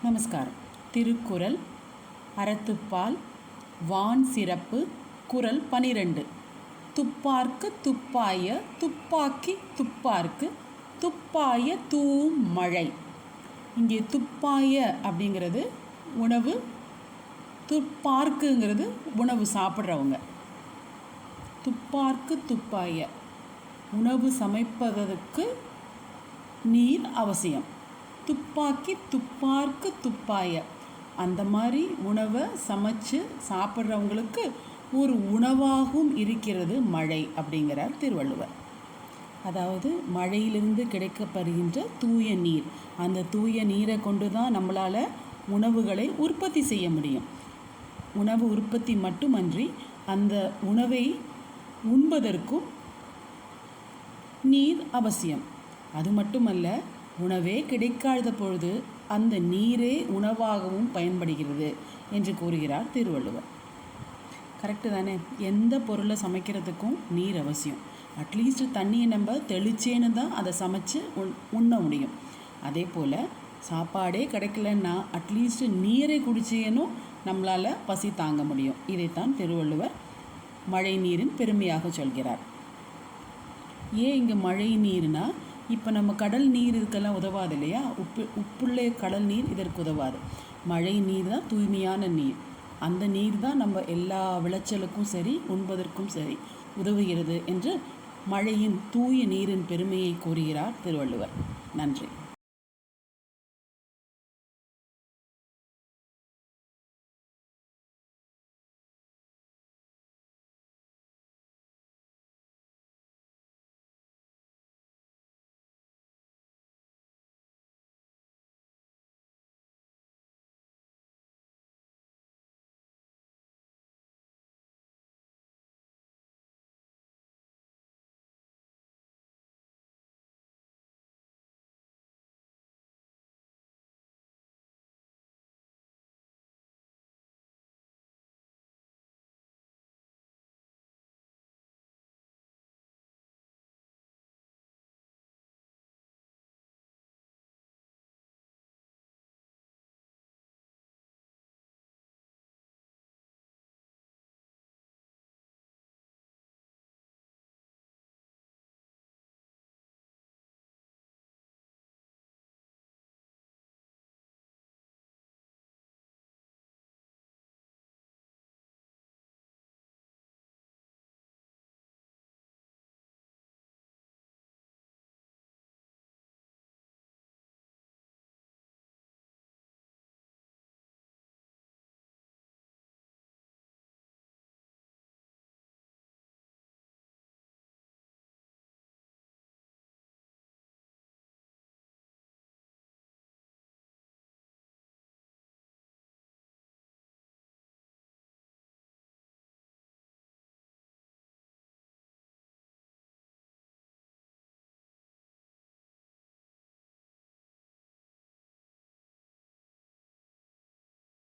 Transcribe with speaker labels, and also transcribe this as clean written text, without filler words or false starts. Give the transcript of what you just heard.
Speaker 1: நமஸ்காரம். திருக்குறள் அறத்துப்பால் வான் சிறப்பு குறள் 12. துப்பார்க்கு துப்பாய துப்பாக்கி துப்பார்க்கு துப்பாய தூம் மழை. இங்கே துப்பாய அப்படிங்கிறது உணவு, துப்பார்க்குங்கிறது உணவு சாப்பிட்றவங்க. துப்பார்க்கு துப்பாய உணவு சமைப்பதற்கு நீர் அவசியம். துப்பாக்கி துப்பார்க்கு துப்பாய அந்த மாதிரி உணவை சமைச்சு சாப்பிட்றவங்களுக்கு ஒரு உணவாகவும் இருக்கிறது மழை அப்படிங்கிறார் திருவள்ளுவர். அதாவது மழையிலிருந்து கிடைக்கப்படுகின்ற தூய நீர், அந்த தூய நீரை கொண்டு தான் நம்மளால் உணவுகளை உற்பத்தி செய்ய முடியும். உணவு உற்பத்தி மட்டுமன்றி அந்த உணவை உண்பதற்கும் நீர் அவசியம். அது மட்டுமல்ல, உணவே கிடைக்காத பொழுது அந்த நீரே உணவாகவும் பயன்படுகிறது என்று கூறுகிறார் திருவள்ளுவர். கரெக்டு தானே? எந்த பொருளை சமைக்கிறதுக்கும் நீர் அவசியம். அட்லீஸ்ட் தண்ணியை நம்ம தெளிச்சேன்னு தான் அதை சமைச்சு உண்ண முடியும். அதே போல் சாப்பாடே கிடைக்கலன்னா அட்லீஸ்ட் நீரை குடிச்சேனும் நம்மளால் பசி தாங்க முடியும். இதைத்தான் திருவள்ளுவர் மழை நீரின் பெருமையாக சொல்கிறார். ஏன் இங்கே மழை நீர்னா, இப்போ நம்ம கடல் நீர் இதுக்கெல்லாம் உதவாது இல்லையா? உப்புள்ள கடல் நீர் இதற்கு உதவாது. மழை நீர் தான் தூய்மையான நீர். அந்த நீர் தான் நம்ம எல்லா விளைச்சலுக்கும் சரி, உண்பதற்கும் சரி உதவுகிறது என்று மழையின் தூய நீரின் பெருமையை கூறுகிறார் திருவள்ளுவர். நன்றி.